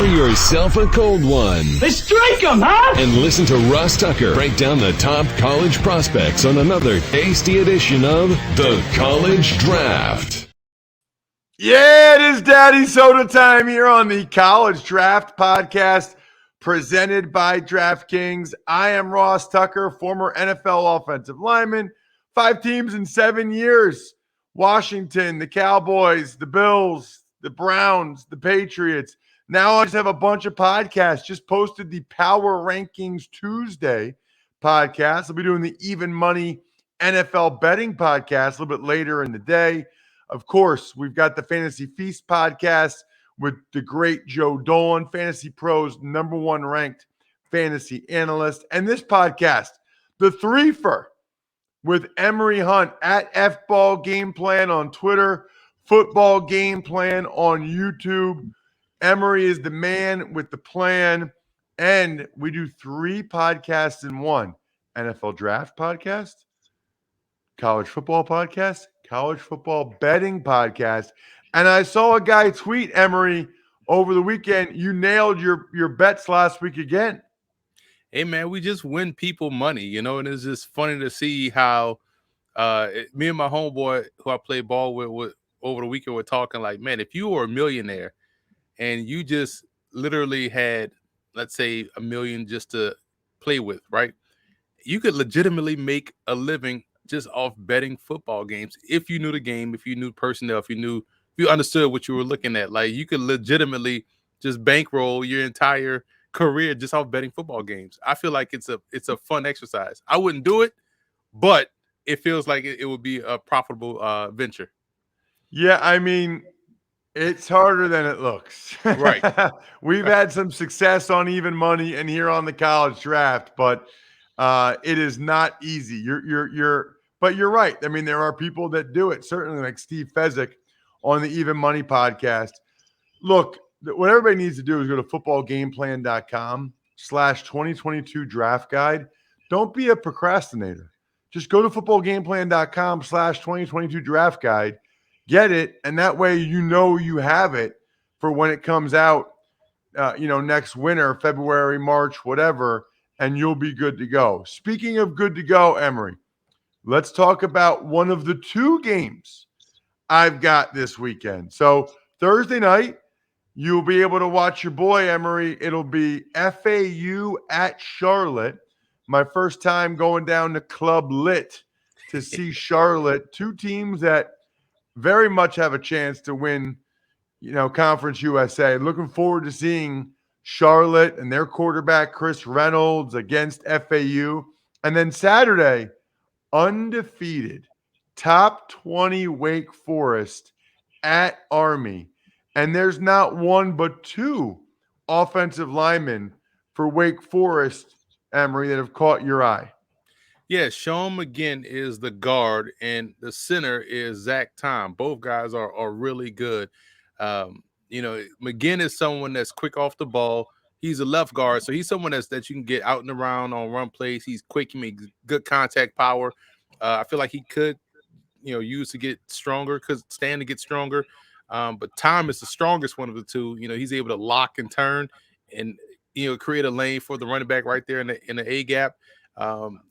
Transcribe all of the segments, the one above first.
yourself a cold one. Let's strike 'em, huh? And listen to Ross Tucker break down the top college prospects on another tasty edition of The College Draft. Yeah, it is Daddy Soda time here on the College Draft Podcast presented by DraftKings. I am Ross Tucker, former NFL offensive lineman, 5 teams in 7 years. Washington, the Cowboys, the Bills, the Browns, the Patriots. Now I just have a bunch of podcasts. Just posted the Power Rankings Tuesday podcast. I'll be doing the Even Money NFL Betting podcast a little bit later in the day. Of course, we've got the Fantasy Feast podcast with the great Joe Dolan, Fantasy Pros #1 ranked fantasy analyst. And this podcast, the Threefer with Emory Hunt at F-Ball Game Plan on Twitter, Football Game Plan on YouTube. Emory is the man with the plan. And we do 3 podcasts in one: NFL Draft Podcast, College Football Podcast, College Football Betting Podcast. And I saw a guy tweet, Emory, over the weekend, you nailed your bets last week again. Hey, man, we just win people money, and it's just funny to see how me and my homeboy who I played ball with over the weekend were talking like, man, if you were a millionaire and you just literally had, let's say, $1 million just to play with, right? You could legitimately make a living just off betting football games if you knew the game, if you knew personnel, if you understood what you were looking at. Like, you could legitimately just bankroll your entire career just off betting football games. I feel like it's a fun exercise. I wouldn't do it, but it feels like it would be a profitable venture. Yeah, I mean, it's harder than it looks. Right. We've had some success on Even Money and here on the College Draft, but it is not easy. But you're right. I mean, there are people that do it. Certainly, like Steve Fezzik on the Even Money podcast. Look, what everybody needs to do is go to footballgameplan.com/2022 draft guide. Don't be a procrastinator. Just go to footballgameplan.com/2022 draft guide. Get it, and that way you have it for when it comes out, next winter, February, March, whatever, and you'll be good to go. Speaking of good to go, Emory, let's talk about one of the 2 games I've got this weekend. So Thursday night, you'll be able to watch your boy, Emory. It'll be FAU at Charlotte. My first time going down to Club Lit to see Charlotte, 2 teams that very much have a chance to win, Conference USA. Looking forward to seeing Charlotte and their quarterback, Chris Reynolds, against FAU. And then Saturday, undefeated, top 20 Wake Forest at Army. And there's not 1 but 2 offensive linemen for Wake Forest, Emory, that have caught your eye. Yeah, Sean McGinn is the guard, and the center is Zach Tom. Both guys are really good. McGinn is someone that's quick off the ball. He's a left guard, so he's someone that you can get out and around on run plays. He's quick. He makes good contact power. I feel like he could, use to get stronger, stand to get stronger. But Tom is the strongest one of the 2. He's able to lock and turn and, create a lane for the running back right there in the A gap.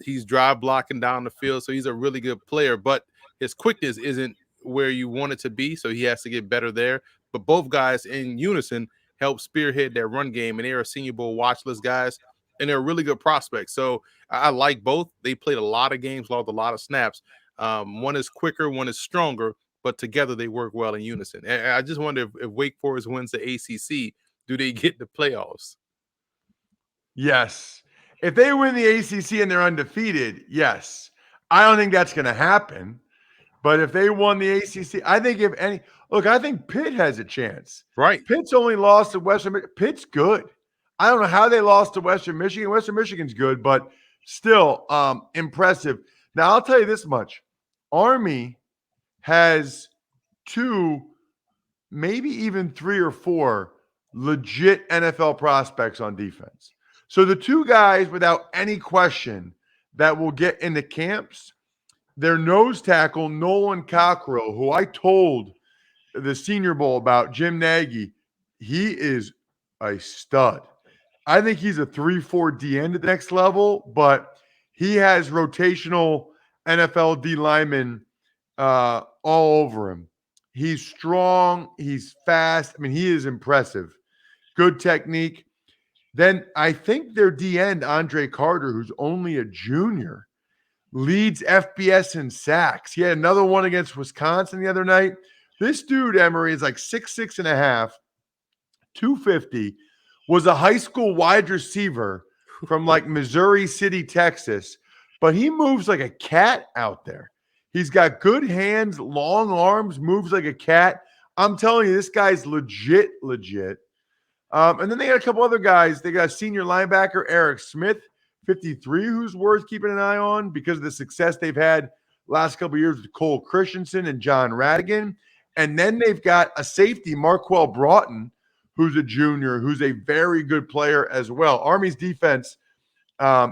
He's drive blocking down the field, so he's a really good player, but his quickness isn't where you want it to be, so he has to get better there. But both guys in unison help spearhead that run game, and they are Senior Bowl watch list guys, and they're really good prospects. So I like both. They played a lot of games, logged a lot of snaps. One is quicker, one is stronger, but together they work well in unison. And I just wonder if Wake Forest wins the ACC, do they get the playoffs? Yes. If they win the ACC and they're undefeated, yes. I don't think that's going to happen. But if they won the ACC, I think I think Pitt has a chance. Right. Pitt's only lost to Western Michigan. Pitt's good. I don't know how they lost to Western Michigan. Western Michigan's good, but still impressive. Now, I'll tell you this much. Army has 2, maybe even 3 or 4 legit NFL prospects on defense. So the 2 guys, without any question, that will get into camps, their nose tackle, Nolan Cockrell, who I told the Senior Bowl about, Jim Nagy, he is a stud. I think he's a 3-4 D end at the next level, but he has rotational NFL D linemen all over him. He's strong. He's fast. I mean, he is impressive. Good technique. Then I think their D end, Andre Carter, who's only a junior, leads FBS in sacks. He had another one against Wisconsin the other night. This dude, Emory, is like 6'6" and a half, 250, was a high school wide receiver from like Missouri City, Texas, but he moves like a cat out there. He's got good hands, long arms, moves like a cat. I'm telling you, this guy's legit. And then they got a couple other guys. They got a senior linebacker, Eric Smith, 53, who's worth keeping an eye on because of the success they've had last couple of years with Cole Christensen and John Radigan. And then they've got a safety, Marquell Broughton, who's a junior, who's a very good player as well. Army's defense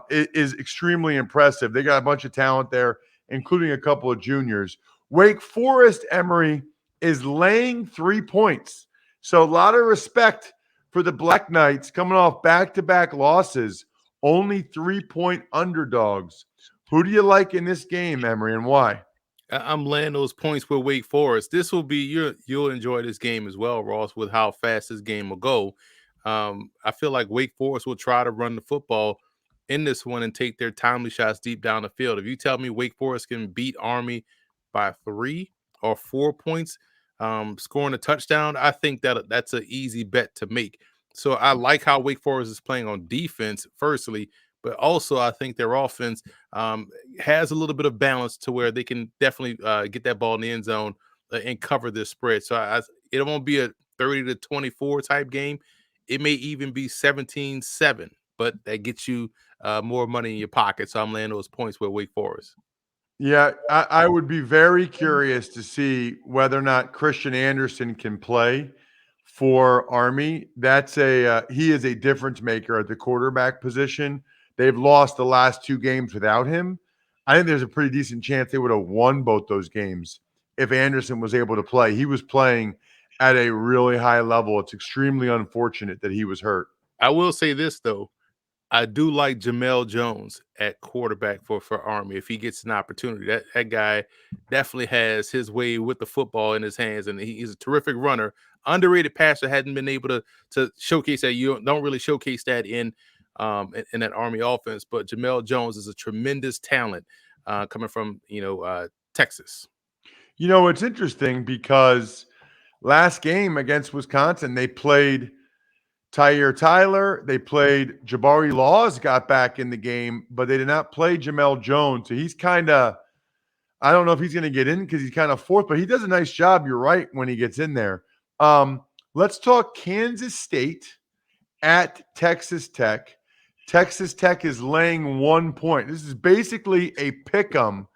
is extremely impressive. They got a bunch of talent there, including a couple of juniors. Wake Forest, Emory, is laying 3 points. So a lot of respect for the Black Knights coming off back-to-back losses, only 3-point underdogs. Who do you like in this game, Emory, and why? I'm laying those points with Wake Forest. This will be you'll enjoy this game as well, Ross, with how fast this game will go. I feel like Wake Forest will try to run the football in this one and take their timely shots deep down the field. If you tell me Wake Forest can beat Army by 3 or 4 points, scoring a touchdown, I think that's an easy bet to make. So I like how Wake Forest is playing on defense, firstly, but also I think their offense has a little bit of balance to where they can definitely get that ball in the end zone and cover this spread. So it won't be a 30-24 type game. It may even be 17-7, but that gets you more money in your pocket. So I'm laying those points with Wake Forest. Yeah, I would be very curious to see whether or not Christian Anderson can play for Army. That's he is a difference maker at the quarterback position. They've lost the last 2 games without him. I think there's a pretty decent chance they would have won both those games if Anderson was able to play. He was playing at a really high level. It's extremely unfortunate that he was hurt. I will say this, though. I do like Jamel Jones at quarterback for Army if he gets an opportunity. That guy definitely has his way with the football in his hands, and he's a terrific runner. Underrated passer, hadn't been able to showcase that. You don't really showcase that in that Army offense, but Jamel Jones is a tremendous talent coming from Texas. You know, it's interesting because last game against Wisconsin, they played Tyre Tyler. They played Jabari Laws, got back in the game, but they did not play Jamel Jones. So he's kind of, I don't know if he's going to get in because he's kind of fourth, but he does a nice job. You're right when he gets in there. Let's talk Kansas State at Texas Tech. Texas Tech is laying 1 point. This is basically a pick 'em.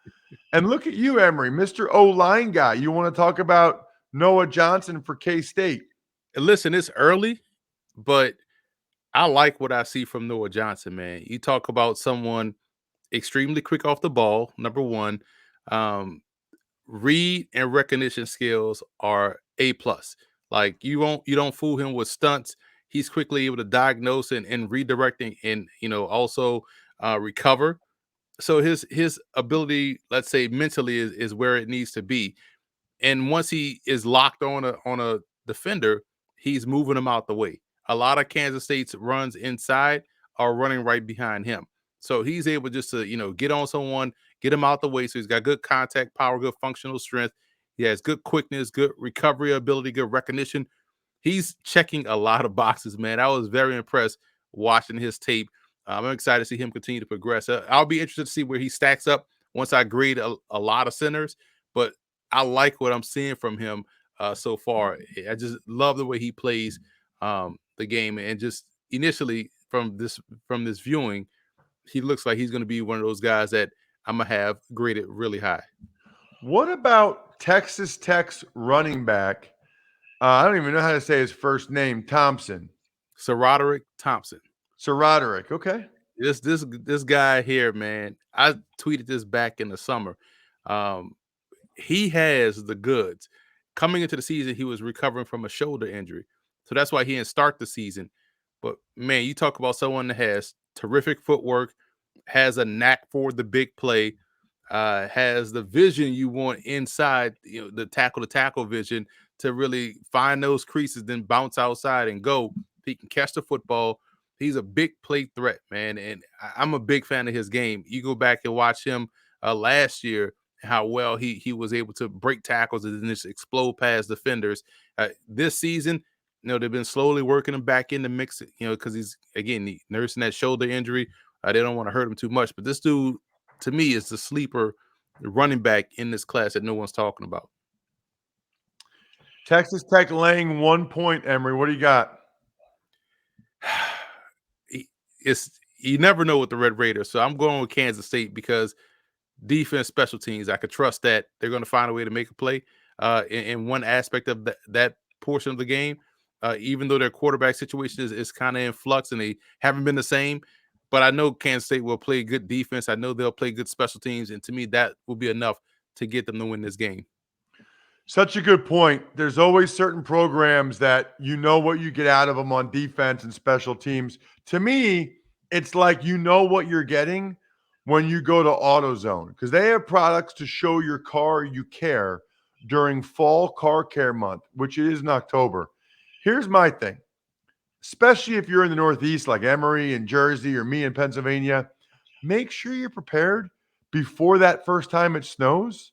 And look at you, Emory, Mr. O-line guy. You want to talk about Noah Johnson for K-State? Listen, it's early, but I like what I see from Noah Johnson, man. You talk about someone extremely quick off the ball, number one. Read and recognition skills are A+. Like you don't fool him with stunts. He's quickly able to diagnose and redirecting and also recover. So his ability, let's say mentally, is where it needs to be. And once he is locked on a defender, he's moving him out the way. A lot of Kansas State's runs inside are running right behind him. So he's able just to, get on someone, get him out the way. So he's got good contact power, good functional strength. He has good quickness, good recovery ability, good recognition. He's checking a lot of boxes, man. I was very impressed watching his tape. I'm excited to see him continue to progress. I'll be interested to see where he stacks up once I grade a lot of centers. But I like what I'm seeing from him so far. I just love the way he plays the game, and just initially from this viewing, he looks like he's going to be one of those guys that I'm gonna have graded really high. What about Texas Tech's running back? I don't even know how to say his first name. Thompson. SaRodorick Thompson. SaRodorick. Okay. This guy here, man. I tweeted this back in the summer. He has the goods. Coming into the season, he was recovering from a shoulder injury, so that's why he didn't start the season. But man, you talk about someone that has terrific footwork, has a knack for the big play, has the vision you want inside, the tackle to tackle vision to really find those creases, then bounce outside and go. He can catch the football. He's a big play threat, man. And I'm a big fan of his game. You go back and watch him last year, how well he was able to break tackles and then just explode past defenders. This season, they've been slowly working him back in the mix, because he's, again, nursing that shoulder injury. They don't want to hurt him too much. But this dude, to me, is the sleeper running back in this class that no one's talking about. Texas Tech laying 1 point, Emory. What do you got? You never know with the Red Raiders. So I'm going with Kansas State because defense, special teams, I could trust that they're going to find a way to make a play in one aspect of that portion of the game. Even though their quarterback situation is kind of in flux and they haven't been the same. But I know Kansas State will play good defense. I know they'll play good special teams. And to me, that will be enough to get them to win this game. Such a good point. There's always certain programs that you know what you get out of them on defense and special teams. To me, it's like you know what you're getting when you go to AutoZone because they have products to show your car you care during Fall Car Care Month, which it is in October. Here's my thing, especially if you're in the Northeast like Emory and Jersey or me in Pennsylvania, make sure you're prepared before that first time it snows.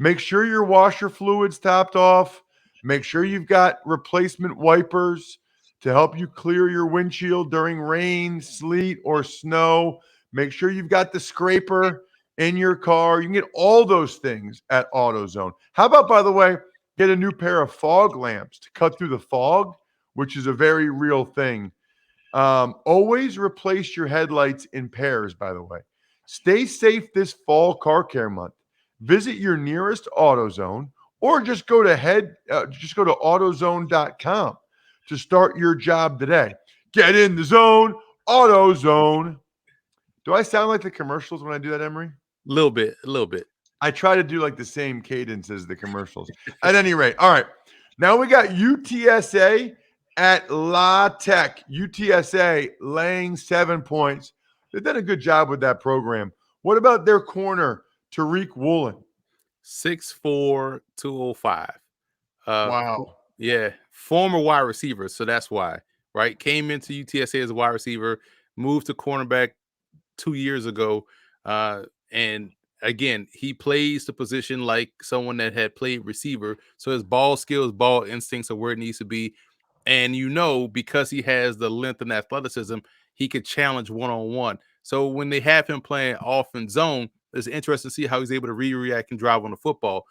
Make sure your washer fluid's topped off. Make sure you've got replacement wipers to help you clear your windshield during rain, sleet, or snow. Make sure you've got the scraper in your car. You can get all those things at AutoZone. How about, by the way, get a new pair of fog lamps to cut through the fog, which is a very real thing. Always replace your headlights in pairs, by the way. Stay safe this Fall Car Care Month. Visit your nearest AutoZone or just go to AutoZone.com to start your job today. Get in the zone, AutoZone. Do I sound like the commercials when I do that, Emory? A little bit. I try to do like the same cadence as the commercials. At any rate, all right. Now we got UTSA at La Tech. UTSA laying 7 points. They've done a good job with that program. What about their corner, Tariq Woolen? 6'4", 205. Wow. Yeah, former wide receiver, so that's why, right? Came into UTSA as a wide receiver, moved to cornerback 2 years ago, and again, he plays the position like someone that had played receiver, so his ball skills, ball instincts are where it needs to be, and because he has the length and athleticism, he could challenge one-on-one. So when they have him playing off in zone, it's interesting to see how he's able to react and drive on the football.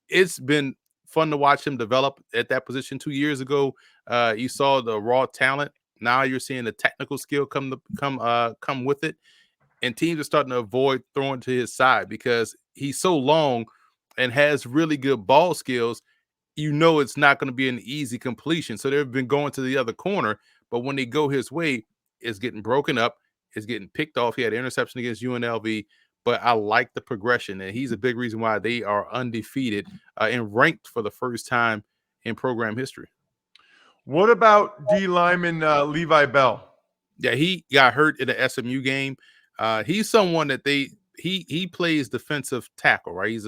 It's been fun to watch him develop at that position. 2 years ago, you saw the raw talent. Now you're seeing the technical skill come with it, and teams are starting to avoid throwing to his side because he's so long and has really good ball skills. It's not going to be an easy completion. So they've been going to the other corner, but when they go his way, it's getting broken up. It's getting picked off. He had an interception against UNLV, but I like the progression, and he's a big reason why they are undefeated and ranked for the first time in program history. What about D lineman Levi Bell? Yeah, he got hurt in the SMU game. He's someone that he plays defensive tackle, right?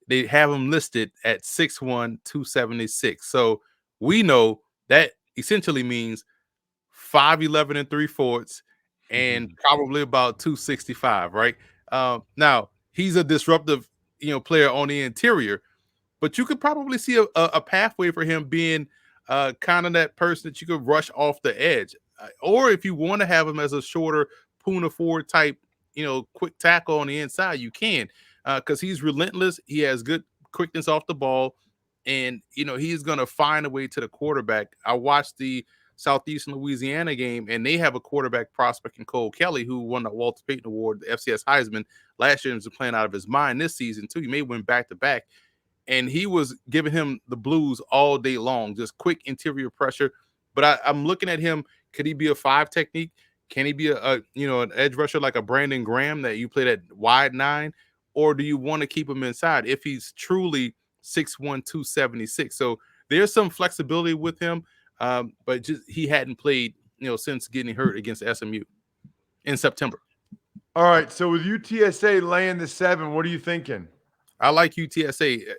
They have him listed at 6'1", 276. So we know that essentially means 5'11" and 3/4 and probably about 265, right? Now he's a disruptive, player on the interior, but you could probably see a pathway for him being kind of that person that you could rush off the edge, or if you want to have him as a shorter Puna Ford type, quick tackle on the inside, you can, because he's relentless. He has good quickness off the ball, and he's going to find a way to the quarterback. I watched the Southeastern Louisiana game, and they have a quarterback prospect in Cole Kelly who won the Walter Payton Award, the FCS Heisman last year, and was playing out of his mind this season too. He may win back-to-back, and he was giving him the blues all day long, just quick interior pressure. But I'm looking at him. Could he be a 5 technique? Can he be an edge rusher like a Brandon Graham that you play that wide 9? Or do you want to keep him inside if he's truly 6'1", 276? So there's some flexibility with him, but just he hadn't played since getting hurt against SMU in September. All right. So with UTSA laying the 7, what are you thinking? I like UTSA.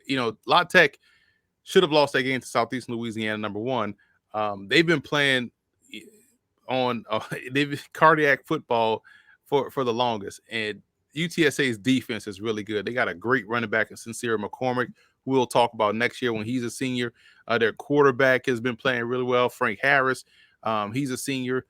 La Tech should have lost that game to Southeastern Louisiana, number one. They've been playing on they've cardiac football for the longest, and UTSA's defense is really good. They got a great running back in Sincere McCormick, who we'll talk about next year when he's a senior. Their quarterback has been playing really well, Frank Harris. He's a senior.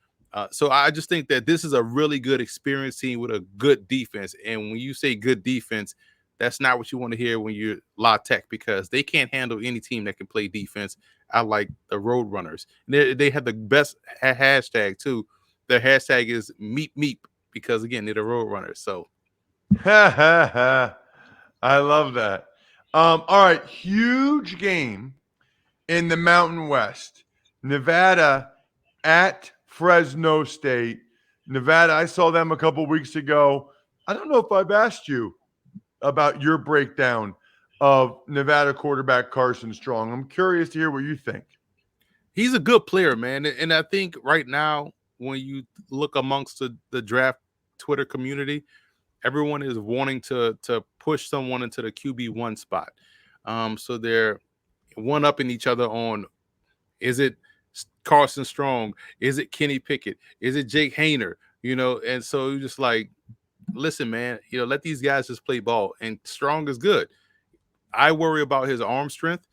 So I just think that this is a really good experienced team with a good defense. And when you say good defense, that's not what you want to hear when you're La Tech, because they can't handle any team that can play defense. I like the Road Runners. They have the best hashtag too. Their hashtag is Meep Meep, because again, they're the Road Runners. So I love that. All right, huge game in the Mountain West. Nevada at Fresno State. Nevada, I saw them a couple weeks ago. I don't know if I've asked you about your breakdown of Nevada quarterback Carson Strong. I'm curious to hear what you think. He's a good player, man. And I think right now, when you look amongst the draft Twitter community, everyone is wanting to push someone into the QB1 spot. So they're one-upping each other on, is it Carson Strong? Is it Kenny Pickett? Is it Jake Hayner? And so you're just like, listen, man, let these guys just play ball. And Strong is good. I worry about his arm strength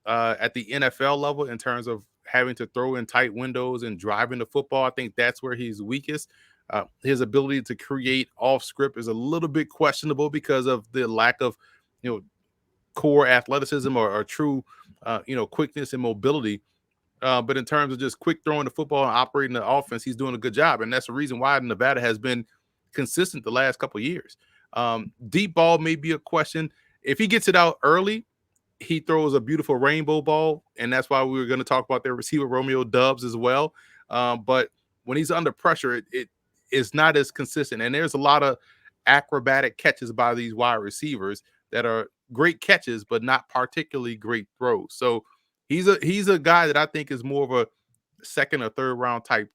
at the NFL level in terms of having to throw in tight windows and driving the football. I think that's where he's weakest. His ability to create off script is a little bit questionable because of the lack of, core athleticism or true, quickness and mobility. But in terms of just quick throwing the football and operating the offense, he's doing a good job. And that's the reason why Nevada has been consistent the last couple of years. Deep ball may be a question. If he gets it out early, he throws a beautiful rainbow ball. And that's why we were going to talk about their receiver, Romeo Doubs, as well. But when he's under pressure, it is not as consistent. And there's a lot of acrobatic catches by these wide receivers that are great catches, but not particularly great throws. So he's a guy that I think is more of a second or third round type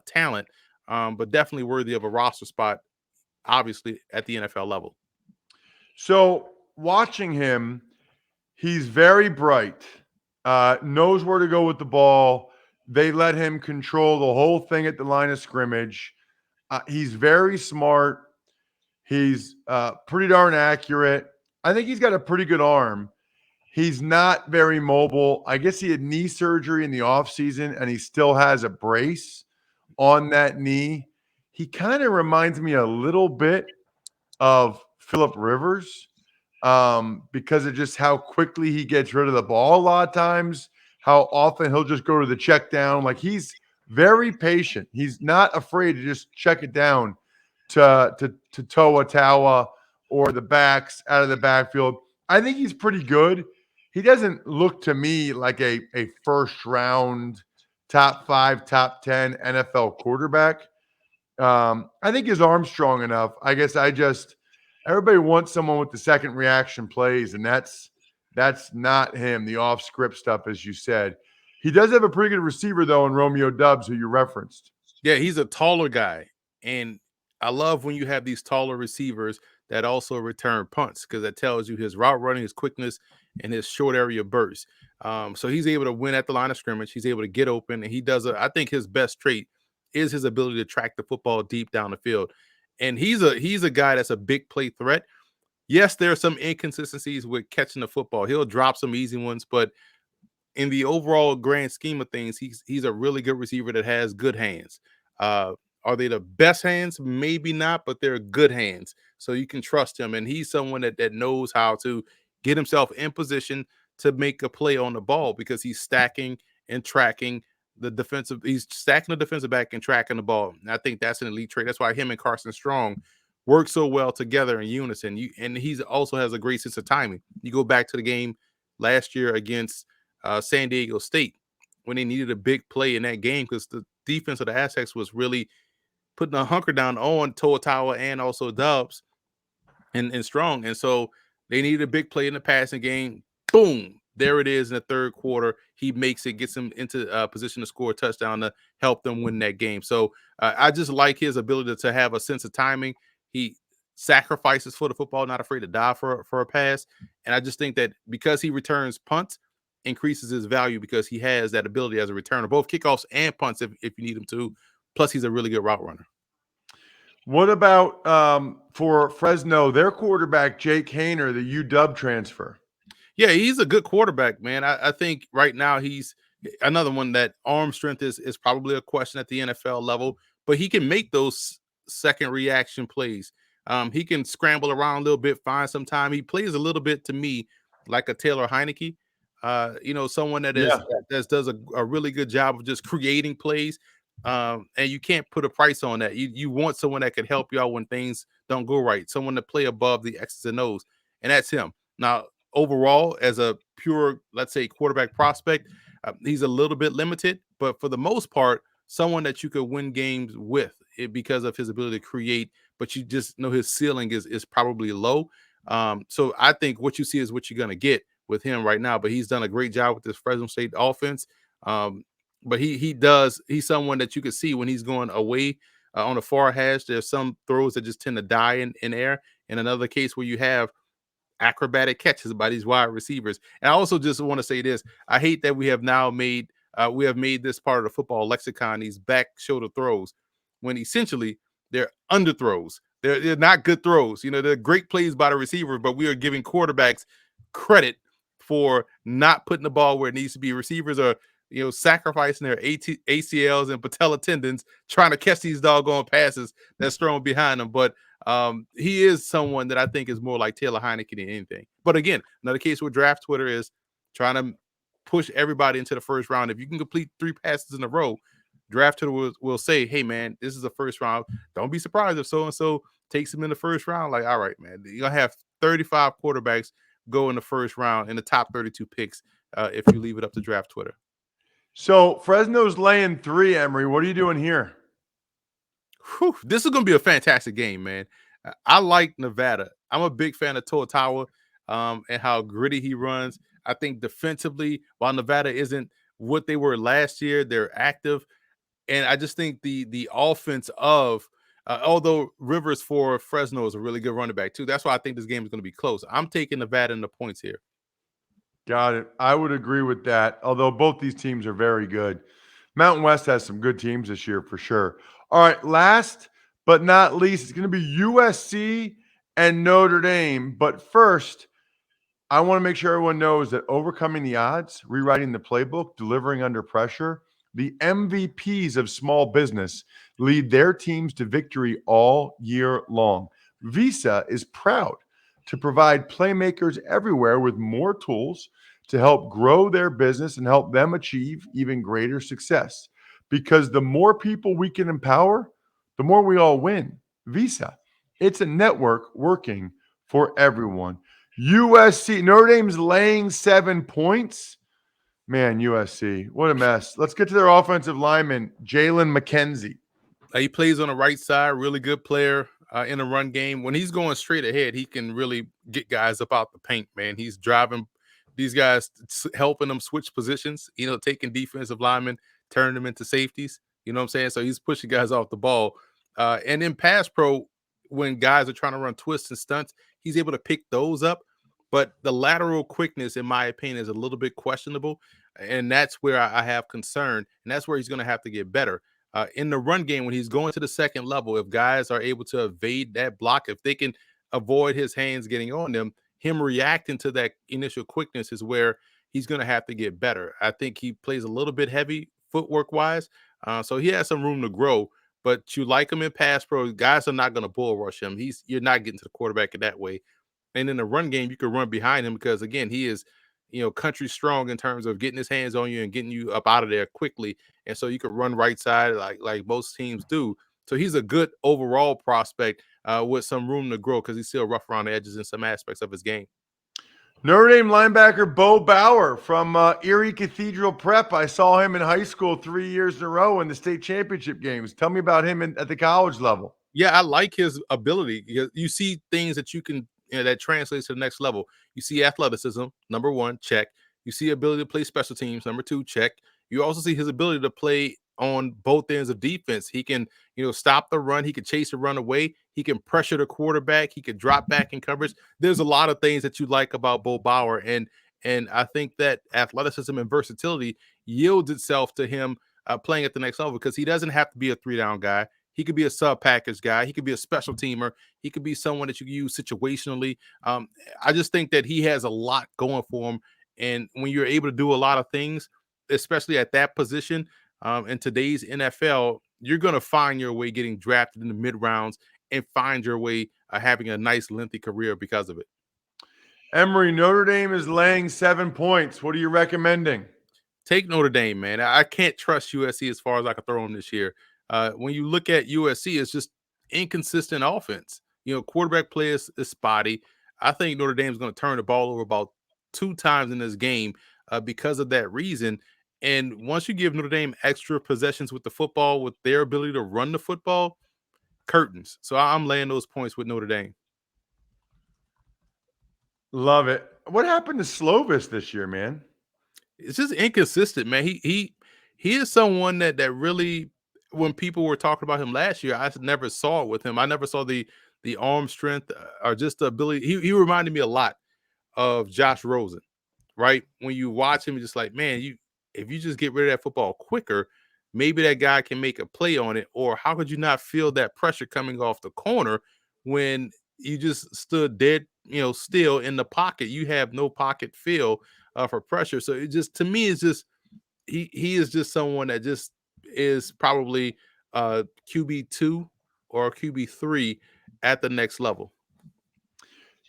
talent, but definitely worthy of a roster spot, obviously, at the NFL level. So watching him, he's very bright, knows where to go with the ball. They let him control the whole thing at the line of scrimmage. He's very smart. He's pretty darn accurate. I think he's got a pretty good arm. He's not very mobile. I guess he had knee surgery in the offseason, and he still has a brace on that knee. He kind of reminds me a little bit of Phillip Rivers because of just how quickly he gets rid of the ball a lot of times, how often he'll just go to the check down. Like, he's very patient. He's not afraid to just check it down to Toa Tawa or the backs out of the backfield. I think he's pretty good. He doesn't look to me like a first round, top 5, top 10 NFL quarterback. I think his arm's strong enough. I guess everybody wants someone with the second reaction plays, and that's not him, the off script stuff, as you said. He does have a pretty good receiver, though, in Romeo Doubs, who you referenced. Yeah, he's a taller guy. And I love when you have these taller receivers that also return punts, because that tells you his route running, his quickness, and his short area burst. So he's able to win at the line of scrimmage. He's able to get open, and he does. I think his best trait is his ability to track the football deep down the field. And he's a guy that's a big play threat. Yes, there are some inconsistencies with catching the football. He'll drop some easy ones, but in the overall grand scheme of things, he's a really good receiver that has good hands. Are they the best hands? Maybe not, but they're good hands. So you can trust him. And he's someone that knows how to get himself in position to make a play on the ball, because he's stacking and tracking he's stacking the defensive back and tracking the ball. And I think that's an elite trait. That's why him and Carson Strong work so well together in unison. And he also has a great sense of timing. You go back to the game last year against San Diego State when they needed a big play in that game, because the defense of the Aztecs was really putting a hunker down on Toa Tawa and also Doubs and Strong. And so they needed a big play in the passing game. Boom. there it is in the third quarter. He makes it, gets him into position to score a touchdown to help them win that game. So I just like his ability to have a sense of timing. He sacrifices for the football, not afraid to die for a pass. And I just think that because he returns punts, increases his value because he has that ability as a returner, both kickoffs and punts if you need him to. Plus, he's a really good route runner. What about for Fresno, their quarterback, Jake Haener, the UW transfer? Yeah, he's a good quarterback, man. I think right now he's another one that arm strength is probably a question at the NFL level, but he can make those second reaction plays. He can scramble around a little bit, find some time. He plays a little bit to me like a Taylor Heineke. Someone that does a really good job of just creating plays. And you can't put a price on that. You want someone that can help you out when things don't go right, someone to play above the X's and O's, and that's him. Now, overall, as a pure, let's say, quarterback prospect, he's a little bit limited, but for the most part, someone that you could win games with because of his ability to create, but you just know his ceiling is probably low. So I think what you see is what you're going to get with him right now, but he's done a great job with this Fresno State offense. But he's someone that you could see when he's going away on the far hash. There's some throws that just tend to die in air. In another case where you have acrobatic catches by these wide receivers. And I also just want to say this. I hate that we have made this part of the football lexicon, these back shoulder throws, when essentially they're underthrows. They're not good throws. They're great plays by the receiver, but we are giving quarterbacks credit for not putting the ball where it needs to be. Receivers are, sacrificing their ACLs and patella tendons trying to catch these doggone passes that's thrown behind them. But he is someone that I think is more like Taylor Heineke than anything. But again, another case with Draft Twitter is trying to push everybody into the first round. If you can complete 3 passes in a row, Draft Twitter will say, hey, man, this is the first round. Don't be surprised if so-and-so takes him in the first round. Like, all right, man, you're going to have 35 quarterbacks go in the first round in the top 32 picks if you leave it up to Draft Twitter. So Fresno's laying 3, Emory. What are you doing here? Whew, this is going to be a fantastic game, man. I like Nevada. I'm a big fan of Toa and how gritty he runs. I think defensively, while Nevada isn't what they were last year, they're active. And I just think the offense of, although Rivers for Fresno is a really good running back too. That's why I think this game is going to be close. I'm taking Nevada in the points here. Got it. I would agree with that, although both these teams are very good. Mountain West has some good teams this year for sure. All right, last but not least, it's going to be USC and Notre Dame. But first, I want to make sure everyone knows that overcoming the odds, rewriting the playbook, delivering under pressure, the MVPs of small business lead their teams to victory all year long. Visa is proud to provide playmakers everywhere with more tools to help grow their business and help them achieve even greater success. Because the more people we can empower, the more we all win. Visa, it's a network working for everyone. USC, Notre Dame's laying 7 points. Man, USC, what a mess. Let's get to their offensive lineman, Jalen McKenzie. He plays on the right side, really good player in the run game. When he's going straight ahead, he can really get guys up out the paint, man. He's driving these guys, helping them switch positions, taking defensive linemen, turning them into safeties. You know what I'm saying? So he's pushing guys off the ball. And in pass pro, when guys are trying to run twists and stunts, he's able to pick those up. But the lateral quickness, in my opinion, is a little bit questionable. And that's where I have concern. And that's where he's going to have to get better. In the run game, when he's going to the second level, if guys are able to evade that block, if they can avoid his hands getting on them, him reacting to that initial quickness is where he's going to have to get better. I think he plays a little bit heavy footwork wise. So he has some room to grow. But you like him in pass pro, guys are not going to bull rush him. You're not getting to the quarterback in that way. And in the run game, you can run behind him because, again, he is, country strong in terms of getting his hands on you and getting you up out of there quickly. And so you can run right side like most teams do. So he's a good overall prospect with some room to grow because he's still rough around the edges in some aspects of his game. Notre Dame linebacker Bo Bauer from Erie Cathedral Prep. I saw him in high school 3 years in a row in the state championship games. Tell me about him at the college level. Yeah, I like his ability. You see things that you can that translates to the next level. You see athleticism, number one, check. You see ability to play special teams, number 2, check. You also see his ability to play on both ends of defense. He can, stop the run. He can chase the run away. He can pressure the quarterback. He can drop back in coverage. There's a lot of things that you like about Bo Bauer, and I think that athleticism and versatility yields itself to him playing at the next level, because he doesn't have to be a 3-down guy. He could be a sub package guy. He could be a special teamer. He could be someone that you can use situationally. I just think that he has a lot going for him. And when you're able to do a lot of things, especially at that position in today's NFL, you're going to find your way getting drafted in the mid rounds and find your way having a nice lengthy career because of it. Emory, Notre Dame is laying 7 points. What are you recommending? Take Notre Dame, man. I can't trust USC as far as I can throw them this year. When you look at USC, it's just inconsistent offense. Quarterback play is spotty. I think Notre Dame is going to turn the ball over about 2 times in this game because of that reason. And once you give Notre Dame extra possessions with the football, with their ability to run the football, curtains. So I'm laying those points with Notre Dame. Love it. What happened to Slovis this year, man? It's just inconsistent, man. He is someone that really, when people were talking about him last year, I never saw it with him. I never saw the arm strength or just the ability. He reminded me a lot of Josh Rosen, right? When you watch him, you're just like, man, if you just get rid of that football quicker, maybe that guy can make a play on it. Or how could you not feel that pressure coming off the corner when you just stood dead, still in the pocket? You have no pocket feel for pressure. So it just, to me, it's just he is just someone that just is probably QB2 or QB3 at the next level.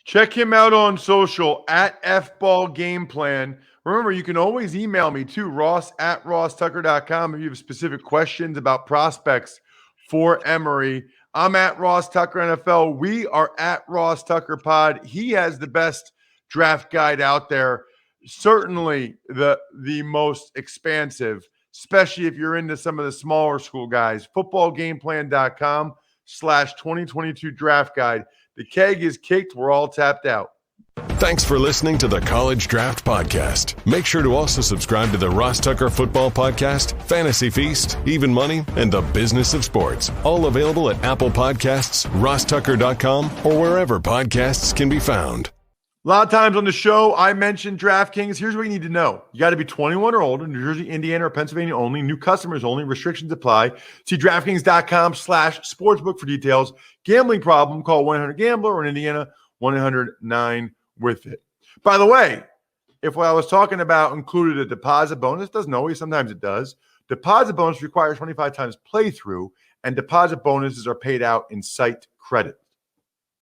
Check him out on social at FBallGamePlan. Remember, you can always email me too, ross@rosstucker.com, if you have specific questions about prospects for Emory. I'm at Ross Tucker NFL. We are at Ross Tucker Pod. He has the best draft guide out there. Certainly the most expansive, especially if you're into some of the smaller school guys. Footballgameplan.com/2022 draft guide. The keg is kicked. We're all tapped out. Thanks for listening to the College Draft Podcast. Make sure to also subscribe to the Ross Tucker Football Podcast, Fantasy Feast, Even Money, and The Business of Sports. All available at Apple Podcasts, rosstucker.com, or wherever podcasts can be found. A lot of times on the show, I mentioned DraftKings. Here's what you need to know. You got to be 21 or older, New Jersey, Indiana, or Pennsylvania only. New customers only. Restrictions apply. See DraftKings.com/sportsbook for details. Gambling problem, call 1-800-GAMBLER, or in Indiana, 1-800-9-WITH-IT. By the way, if what I was talking about included a deposit bonus, doesn't always, sometimes it does. Deposit bonus requires 25 times playthrough, and deposit bonuses are paid out in site credit.